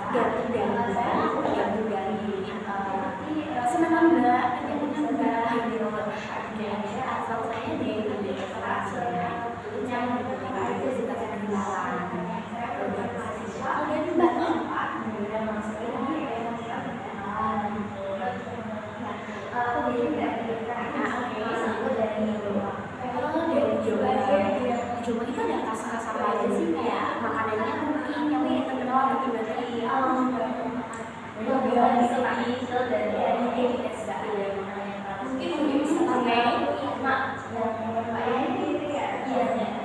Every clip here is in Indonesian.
ganti dari Mbak, ganti dari senangan Mbak, kenyamanan Mbak gitu. Dan asal saya dari Kerasia, jangan berpikir itu kita kenalan. Kalau dari Mbak, dari Jawa. Jawa itu ada kasar-kasar aja sih, kayak makanannya mungkin yang terkenal gitu dari mungkin bisa pakai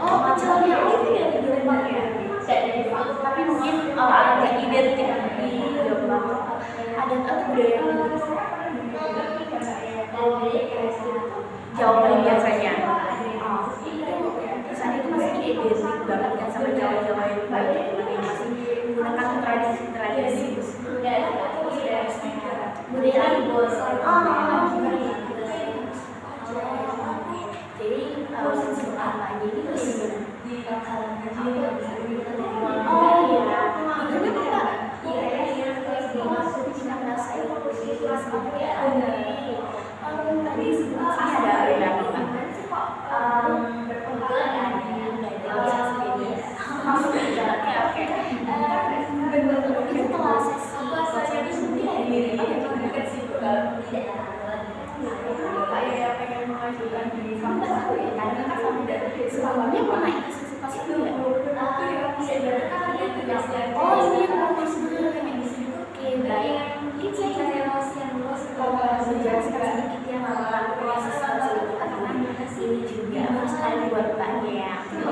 oh pacarnya itu ya di Jombang ya, tapi mungkin ada identik di Jombang ada atau budaya Jawa biasanya. Sana itu masih identik banget kan sama Jawa-Jawa yang masih menggunakan tradisi-tradisi budaya bos. Jadi apa jadi sebelumnya pernah ikut sesi pas itu ya? Oh ini yang oke baik. Mungkin saya menjelaskan sedikit ya tentang proses konsultan karena ini juga harus ada buat mbaknya ya. Jadi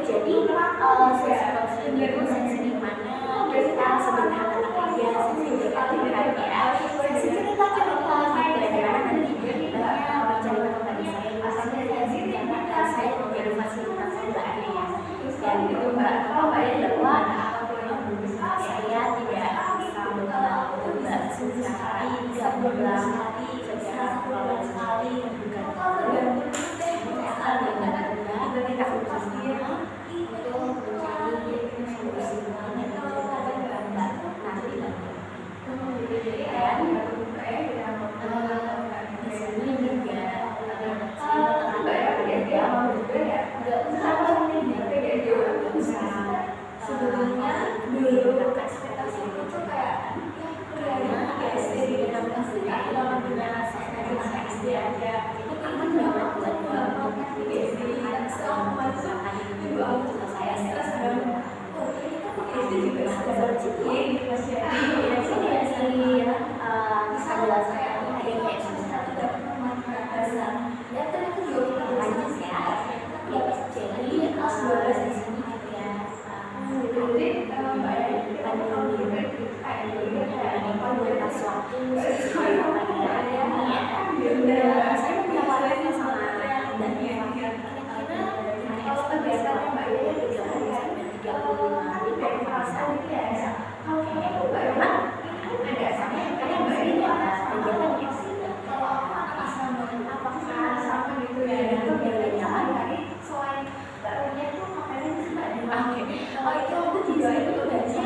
sesi konsultan itu sesi di mana kita sederhana aja sesi cerita-cerita ya, sesi cerita-cerita bagaimana nanti mbaknya bercerita kepada saya menjadi fasilitas mbaknya ya. Dan itu mbak bahwa saya tidak bisa mbak secara gamblang secara kepala sekali bukan saya akan dengan kita bersama untuk mencari solusi nanti dan di sini juga sebelumnya dulu ekspektasi itu kayak karena SD di dalam SD aja itu aman banget buat SD kan selama juga saya stres banget. SD juga ada rezeki masih bisa jelaskan ada kayak semester ya ternyata juga lanjut ya. Jadi kelas 12 di sini juga komunitas waktu sesuai saya menawarkan sama dan kira-kira kalau kebiasaan mbak Yaya 3 hari sampai 35 hari kalau bisa ada sama karena mbak ini ada kegiatan ya apakah sama gitu ya itu biar nyaman dari selain barunya tuh makanan sih mbak oh itu juga itu udah sih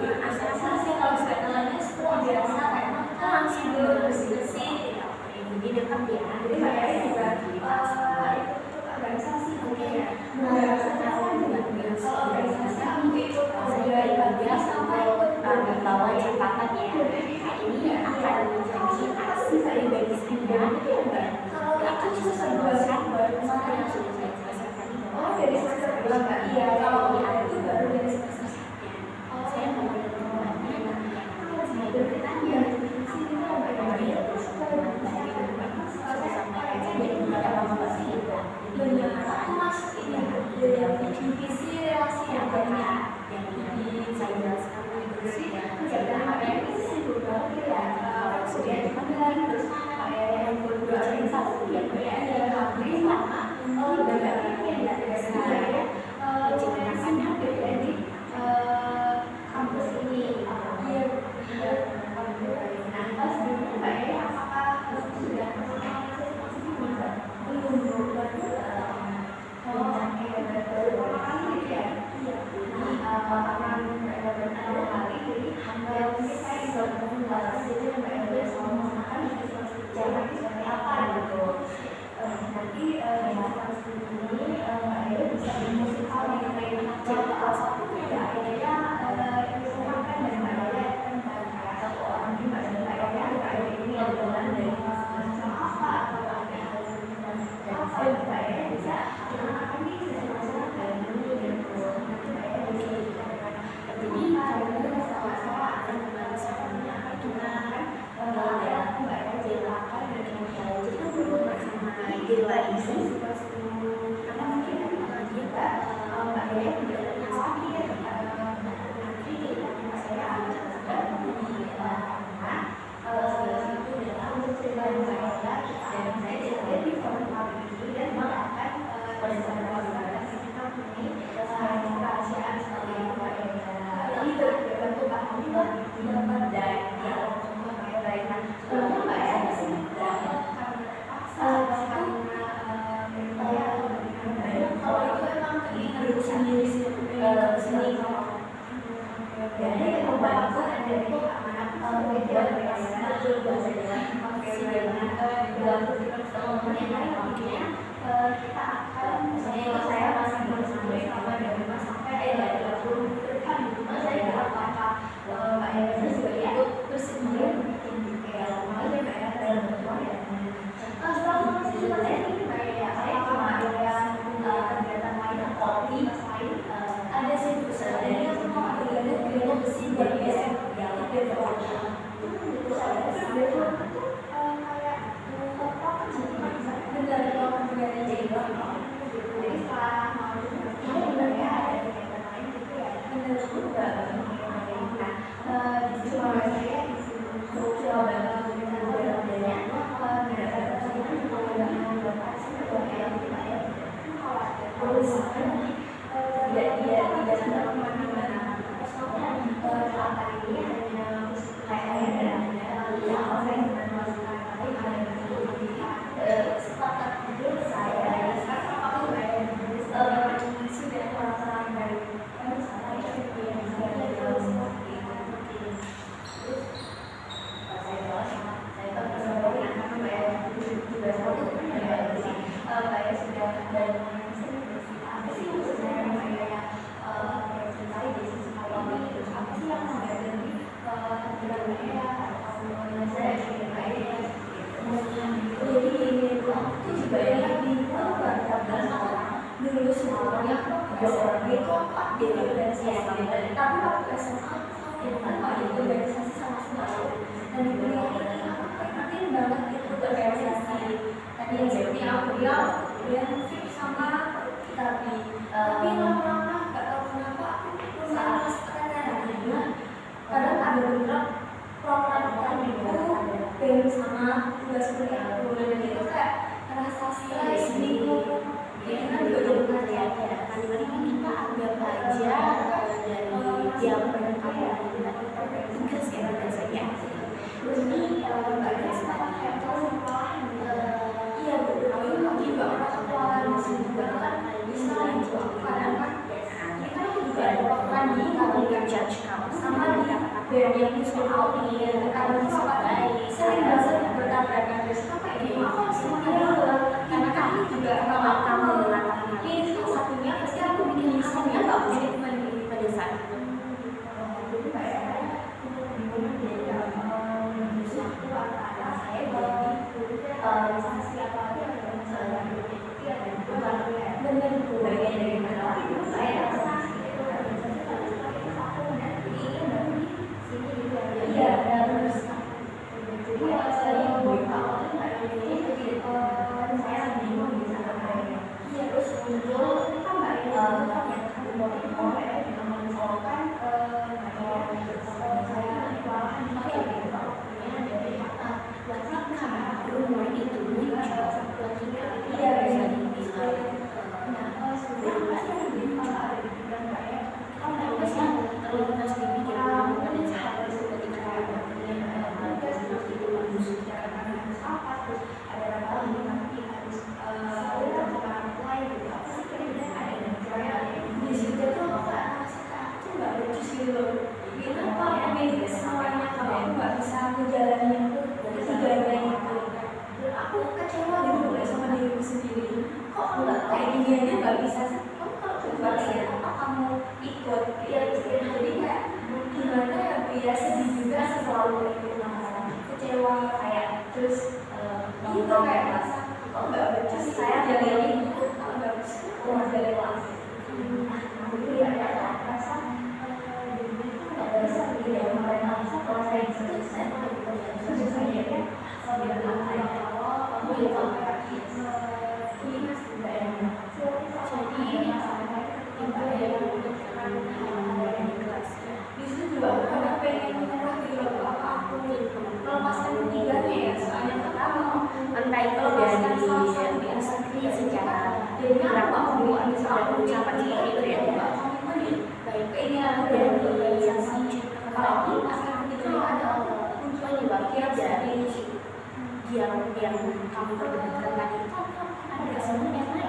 asal-asal kalau sebenarnya sekolah biasa kayak langsung bersih-bersih jadi dekat ya jadi mbak juga ikut organisasi mungkin ya kalau organisasi itu saya biasa untuk bawa catatan ya ini akan menjadi aksi dari bagi saya dan akan diselesaikan sama yang sudah saya selesaikan dari semester berapa iya kalau itu baru dari semester saya mau bertanya saya bertanya sini mau bertanya divisi relasi agama yang ini saya jelaskan divisi menjaga HPM itu sih beberapa ya sudah dipanggil terus yang kedua cerita yang HPM sama dan yang saya menceritakan HPM dari kampus ini nah pas dulu Mbak Yaya apakah sudah belum karena mungkin dia Mbak Dea juga pernah sakit, nanti saya ambil karena itu adalah untuk cerita saya dan saya tidak di forum ini dan mengatakan pada saat kita punya kerahasiaan seperti Mbak Dea ini berbentuk apa dan baikkan sebelumnya Mbak Dea kalau itu emang ini sendiri seni jadi membantu ada itu amanat media betul bahasanya kita akan saya masih bersama dari rumah sampai dari 20 kan di rumah saya apakah Mbak Eva juga itu terus kemudian bikin kayak malah kayak dalam bentuk ya selama masih seperti ini kayak saya cuma ada kegiatan lain kopi ada sih dari yang semua ada besi dari biasa yang develop itu saya develop itu kayak apa benar kalau negara jadi jadi setelah mau itu ya ada kegiatan lain gitu ya benar juga di situ saya di sini coba tapi waktu SMA itu organisasi sama sekali dan beliau ini aku pengen banget itu organisasi tadi yang jadi beliau kemudian fit sama tapi lama-lama nggak tahu kenapa aku salah karena kadang ada beberapa program itu pengen sama tugas kuliah aku dan itu kayak rasa stres bingung ini kan juga bukan ya kadang-kadang kita anggap aja dari jam penekanan tugas ya biasanya ini Mbak Dea sekarang kayak iya betul juga orang masih juga kan bisa juga kadang kan kita juga ada program di kalau judge kamu sama di band yang bisa audit kalau bisa baik sering banget bertabrakan terus kayak gini aku semuanya karena kamu juga kalau kamu mengatakan ini salah satunya pasti aku bikin misalnya nggak punya pada saat itu jadi kayak saya jadi saksi apa lagi ada masalah benar bagian dari mana itu saya rasa itu iya terus jadi saya buka saya bingung di sana iya terus muncul kan Mbak Eva mengusulkan saya dikeluarkan pakai rumah itu iya bisa dibilang terlintas di pikiran pada saat ketika aku kecewa gitu sama diriku sendiri kok enggak kayak gini aja nggak bisa sih kamu kalau kembali apa kamu ikut ya jadi kayak gimana ya biar sedih juga selalu itu masalah kecewa kayak terus itu kayak rasa kok nggak becus saya jadi ikut kalau nggak becus nggak jadi lagi itu ya ada rasa dirinya itu nggak bisa begini ya mereka bisa kalau saya itu saya mau ikut saya ya kalau bilang saya kalau kamu itu berapa buku ada ucapan seperti itu ya Mbak. Baik, ini dari yang menceritakan tadi akan itu ada penyebabnya dari yang kamu perdebatkan tadi itu ada sebenarnya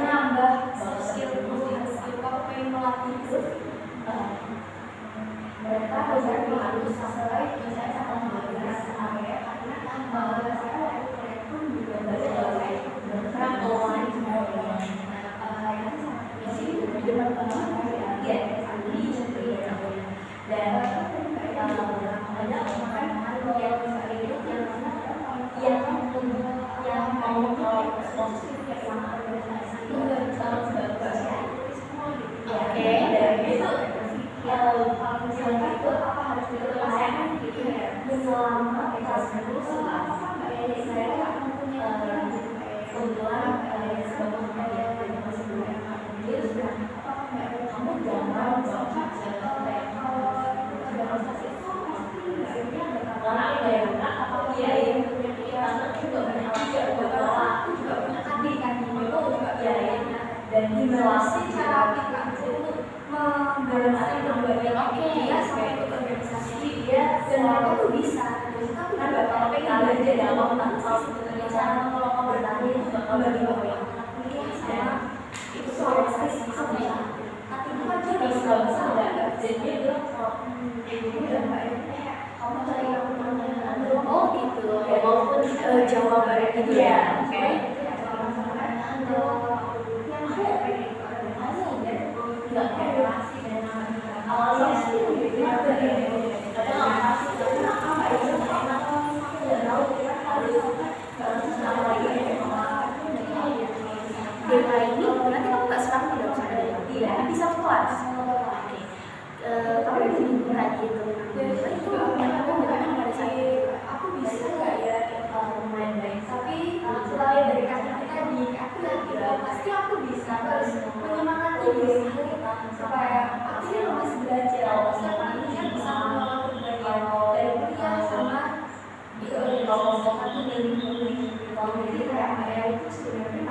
menambah skill aku pengen melatih mereka harus sampai misalnya pun juga dan gimana sih cara kita untuk membalansi berbagai dia sampai ikut organisasi dia dan mereka tuh bisa kan bakal pengen belajar dalam salah satunya cara kalau bertanya itu bakal bagi-bagi kuliah sama itu organisasi sama ya tapi itu kan dia bisa jadi dia bilang kalau ini udah mbak kamu cari yang oh gitu ya walaupun Jawa Barat gitu ya oke Dewa ini nanti kamu nggak sekarang tidak usah ada dia di satu kelas. Kamu di minggu tadi itu aku dengan pada saya aku bisa nggak ya main-main tapi selain dari kata tadi aku yakin pasti aku bisa terus menyemangati diri supaya aku ini masih belajar siapa ini yang bisa mengelola berbagai dari kuliah sama di kelompok aku dari jadi kayak itu sebenarnya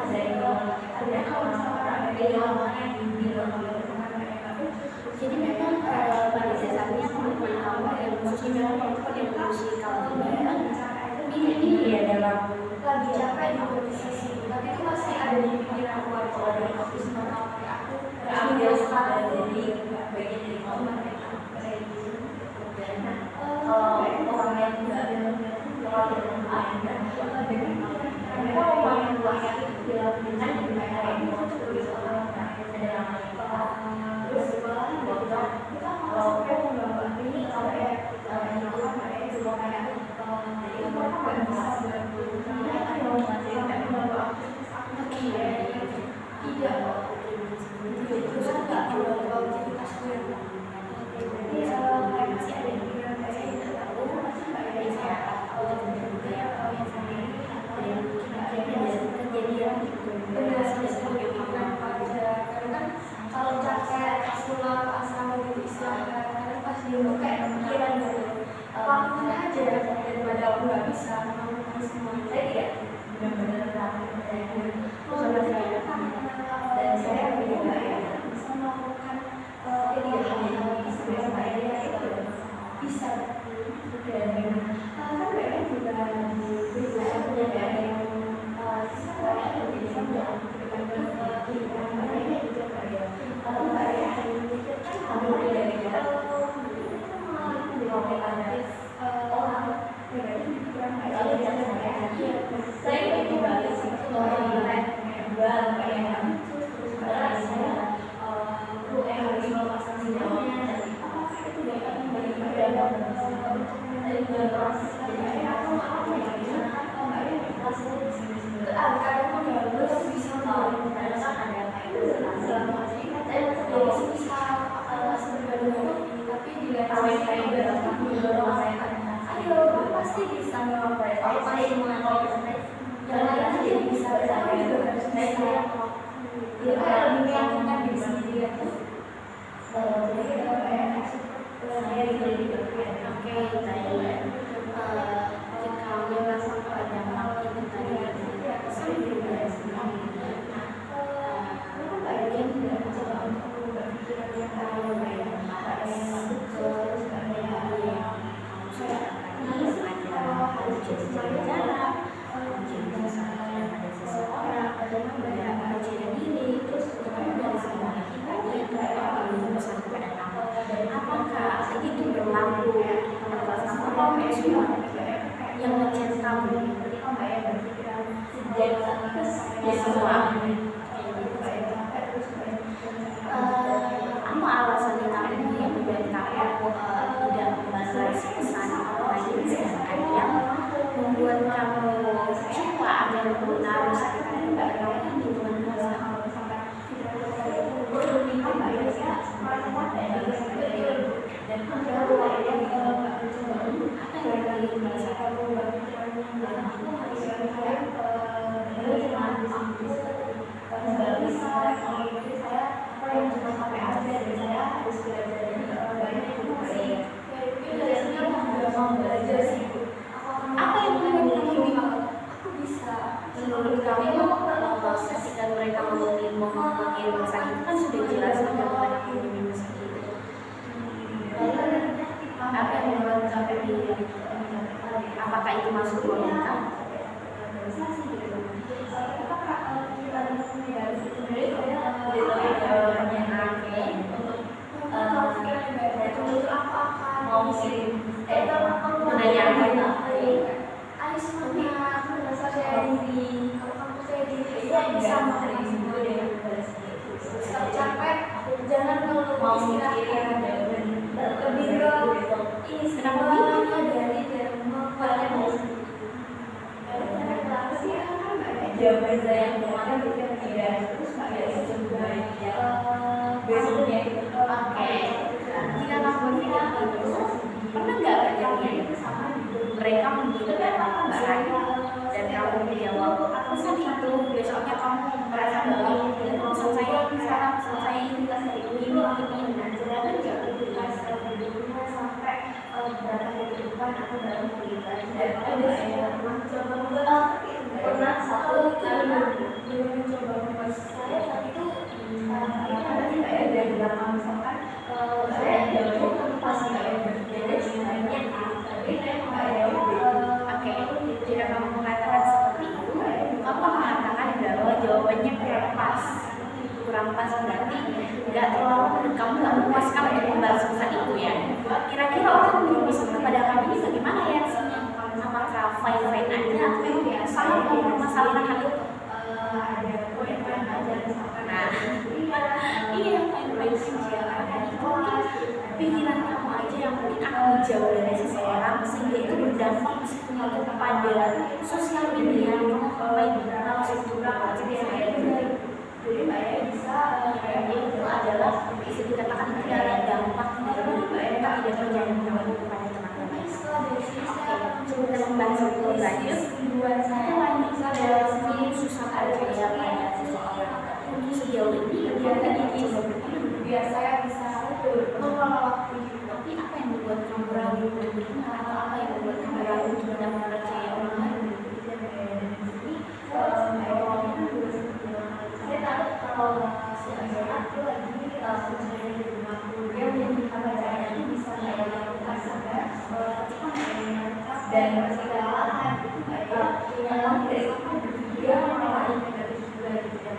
ada kalau misalkan ada yang jadi memang pada dasarnya teman-teman kamu yang khususnya memang yang musikal ini ya dalam lagi capek di posisi tapi itu masih ada di pikiran aku kalau ada aku sama aku ambil sekali jadi bagian dari kamu dan kalau orang yang tidak ada kalau yang lain dan mereka orang yang luasnya itu dilakukan di mereka ini terus ada yang terus kita kalau mau ini kalau ya itu juga kayak jadi mereka nggak bisa mereka mau tidak terus nggak kalau jadi kasih masih ada yang saya tidak tahu masih saya kejadian itu kalau capek pulang asal gitu istirahat karena pas di rumah kayak kepikiran gitu waktunya aja daripada aku nggak bisa melakukan semua saya tidak benar-benar dan saya juga ya bisa melakukan ini sebenarnya itu bisa dan kan mereka juga berusaha menjaga yang saya mendorong saya, ayo kamu pasti bisa mengapa, kamu pasti mengapa, jangan aja bisa saya itu harus saya dia lebih meyakinkan diri sendiri aku. Jadi saya gitu. Oke, baik. Jika memang pada makin tadi saya juga bagian dari apakah itu berlaku yang ngechat kamu semua apa alasannya kamu yang membuat kamu tidak membalas pesan lain sedangkan yang membuat kamu kecewa agar menaruh sakit hati pada kamu itu apa yang membuat kamu menurut kamu ketika mereka mengirim pesan itu kan sudah jelas bukan mengirim pesan itu. Apa yang membuat kamu apakah itu masuk logika? Jangan mau mikirin lebih ke ini sebenarnya dari jawaban saya yang kemarin tidak terus coba besoknya oke. Jika kamu berpikir itu pernah nggak terjadi mereka menghidupkan Mbak Rani dan kamu menjawab pesan itu besoknya kamu merasa bahwa pesan saya salah, pesan saya ini dan sedangkan jangan sampai berapa hari depan aku baru melihat dan ada saya mencoba pernah satu kali mencoba membuat saya tapi itu nanti nggak ya dari belakang misalkan saya jauh pas nggak ya berbeda sebenarnya tapi saya nggak ya oke. Jika kamu mengatakan seperti itu kamu mengatakan bahwa jawabannya kurang pas berarti nggak terlalu kamu nggak memuaskan untuk membalas pesan itu ya. Kira-kira orang yang bisa kepada kamu ini bagaimana reaksinya? Apakah fine-fine aja atau salah mempermasalahkan hal itu? Nah, iya fine-fine saja karena itu mungkin pikiran kamu aja yang mungkin akan jauh dari seseorang sehingga itu berdampak kepada sosial media yang kamu langsung berbalas jadi saya bisa itu adalah bisa dikatakan itu adalah dampak dari kita tidak percaya kepada teman-teman. Oke, kita membahas itu lanjut. Saya lanjut dalam susah percaya pada seseorang. Untuk sejauh ini dia tadi biar saya bisa mengelola waktu. Tapi apa yang membuat kamu ragu untuk beriman atau apa yang membuat kamu ragu untuk tidak mempercayai orang lain? Saya tahu kalau sebenarnya aku lagi sebenarnya di rumah kuliah dan itu bisa saya lakukan sampai dan segala yang dari dia menawarkan negatif juga untuk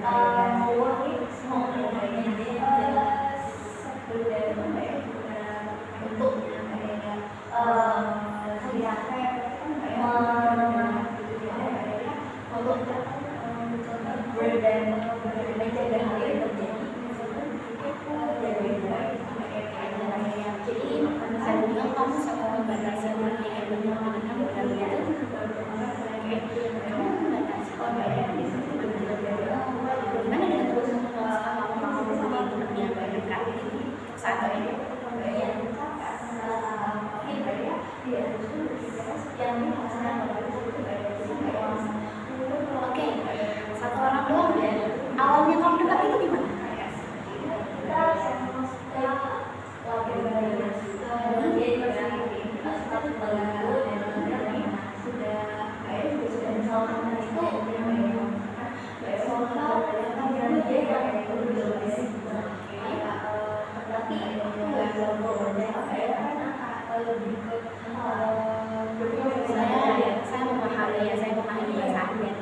saya memahami ya, saya memahami perasaan dan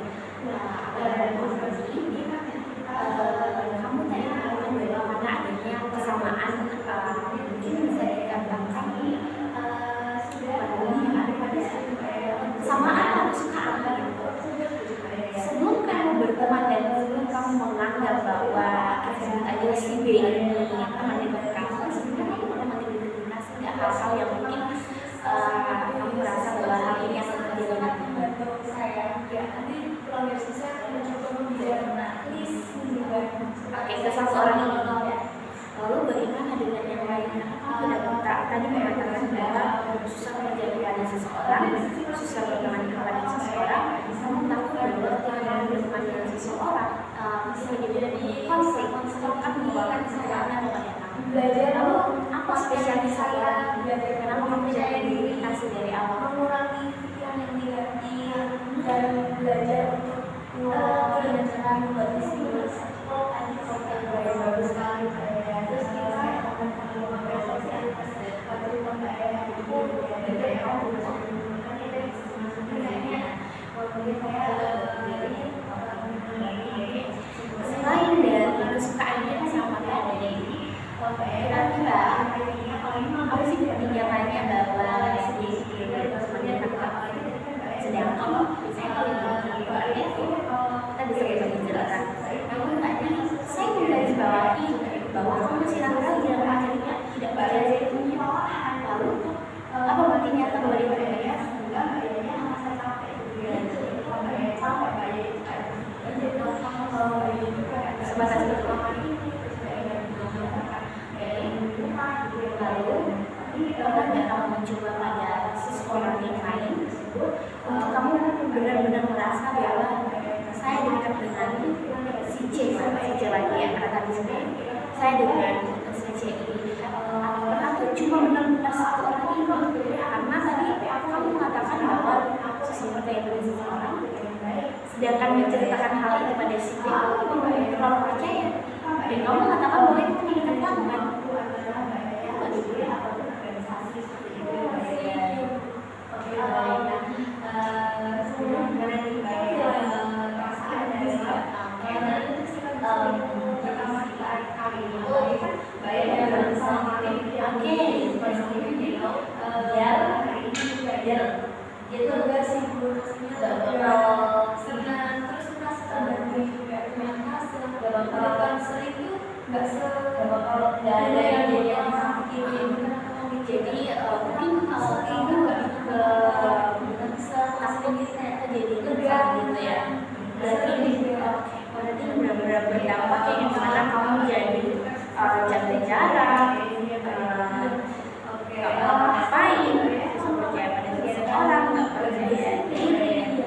apa yang kamu maksud. Kamu tadi mengatakan bahwa karena adanya kesamaan mungkin bisa dikatakan kesamaan atau kesukaan. Sebelum kamu berteman dan sebelum kamu menganggap bahwa sebut aja si B ini teman dekat kamu, sebenarnya itu teman dekat tidak hal-hal yang mungkin kamu merasa bahwa hal ini akan terjadi nanti. Oke, ke satu orang ini. Lalu bagaimana dengan yang lain? Aku tidak tadi mengatakan bahwa susah menjadi pada seseorang, susah berteman dengan seseorang, kamu takut bahwa dengan berteman dengan seseorang bisa menjadi konflik, kan membuat kesalahan kepada kamu. Lalu apa spesialis saya? Kenapa kamu tidak meditasi dari awal? Mengurangi pikiran yang negatif dan belajar untuk dengan cara membuat bagus sekali. Terus kita akan melakukan selain dari kesukaannya sama tadi, kira-kira apa sih kebijakannya bahwa sedang kalau misalnya kita bisa menjelaskan. Namun tadi saya menggarisbawahi bahwa kamu masih ragu-ragu dalam akhirnya tidak percaya itu. Lalu apa bukti nyata bahwa dia percaya? Sebatas itu. Lalu pernah nggak kamu mencoba pada seseorang yang lain untuk kamu benar-benar merasa bahwa saya dekat dengan si C lagi ya, kata saya dengan si C ini. Aku cuma benar-benar satu orang ini, karena tadi kamu mengatakan bahwa seseorang yang dengan seseorang, sedangkan menceritakan hal itu pada si C, terlalu percaya. Dan kamu mengatakan bahwa itu meningkat kamu kan? Jadi mungkin kamu gitu ya. Berarti benar-benar berdampak ya, dimana kamu jadi jaga jarak, ngapain, percaya pada seseorang, nggak percaya diri.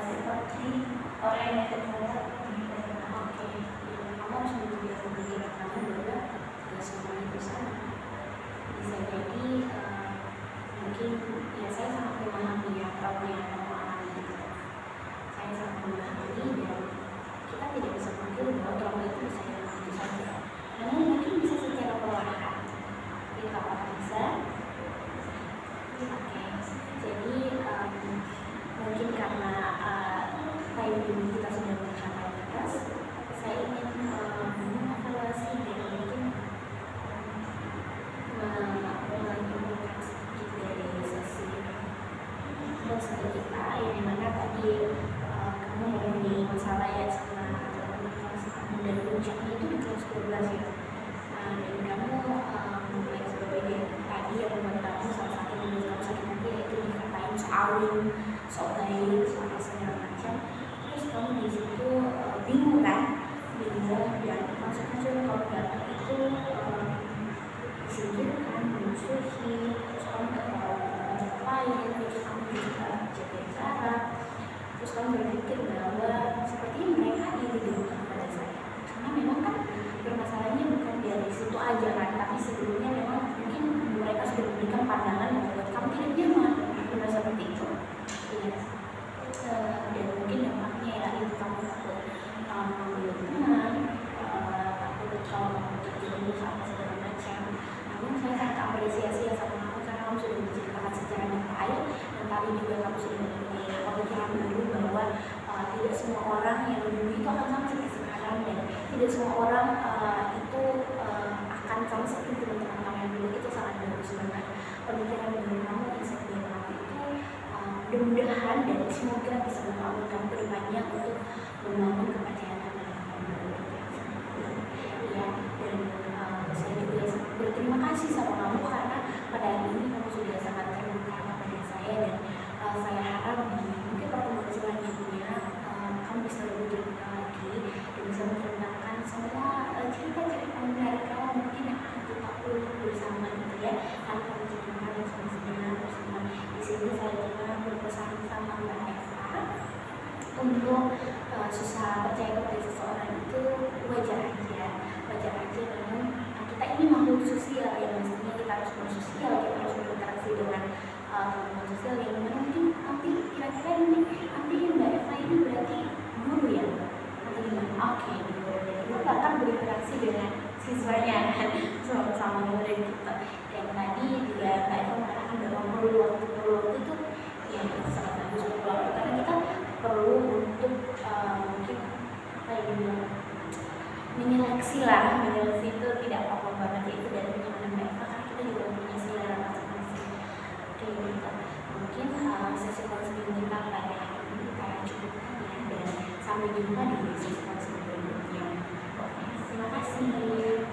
seperti orang yang terkenal di SMA. Oke, kamu harus membiasakan pikiran kamu bahwa tidak semuanya itu sama. Bisa jadi mungkin ya saya sangat memahami ya trauma yang kamu alami itu. Saya sangat memahami dan kita tidak bisa mungkin bahwa trauma itu bisa hilang begitu saja. Namun mungkin bisa secara perlahan. Itu apakah bisa? Oke, jadi mungkin karena time ini kita sudah mencapai batas, saya ingin mengevaluasi dan mungkin menyimpulkan sedikit dari sesi kita yang dimana tadi kamu mempunyai masalah ya sama kamu dan puncaknya itu di kelas 12 ya. Dan kamu mulai berbeda tadi yang membuat kamu salah satu yang membuat kamu sakit hati yaitu dikatain soalin, soal baik, soal segala macam. Terus kamu di situ bingung kan, dan maksudnya kalau datang itu disingkirkan, memusuhi, terus kamu gak tahu ngapain, terus kamu juga jaga jarak, terus kamu berpikir bahwa sepertinya mereka iri dengan kepada saya, karena memang kan permasalahannya bukan dari situ aja kan, tapi sebelumnya memang mungkin mereka sudah memberikan pandangan yang membuat kamu tidak nyaman, benar seperti itu. Iya. Dan mungkin dampaknya ya itu kamu takut mengambil teman, takut kalau kamu terjerumus sama segala macam. Namun saya sangat apresiasi ya sama kamu karena kamu sudah menceritakan secara detail dan tadi juga kamu sudah mempunyai pemikiran dulu bahwa tidak semua orang yang dulu itu akan sama seperti sekarang dan tidak semua orang itu akan sama seperti teman-teman kamu yang dulu. Itu sangat bagus banget pemikiran dari kamu yang seperti kamu itu. Mudah-mudahan dan semoga bisa membangun kamu ke depannya untuk membangun kepercayaan terhadap kamu. Ya, dan saya juga berterima kasih sama kamu karena pada hari ini kamu sudah sangat terbuka kepada saya dan saya harap di mungkin pertemuan selanjutnya kamu bisa lebih terbuka lagi dan bisa menceritakan semua cerita-cerita menarik kamu mungkin yang kita perlu bersama gitu ya. Karena kamu ceritakan yang sebenarnya bersama di sini saya juga berpesan sama Mbak Eva untuk susah percaya kepada seseorang itu wajar aja. Namun kita ini makhluk sosial yang mestinya kita harus bersosial, kita harus berinteraksi dengan teman-teman sosial yang mungkin nanti kira-kira ini nanti Mbak Eva ini berarti guru ya atau gimana? Oke, kita akan berinteraksi dengan siswanya sama murid kita. Dan tadi juga Mbak Eva mengatakan bahwa perlu waktu itu ya sangat bagus untuk waktu karena kita perlu untuk mungkin apa ya menyeleksi itu tidak apa-apa banget ya itu dari teman Mbak Eva karena kita juga punya selera masing-masing. Oke, gitu. Mungkin sesi konseling kita pada hari ini kita cukupkan ya dan sampai jumpa di sesi konseling berikutnya. Terima kasih.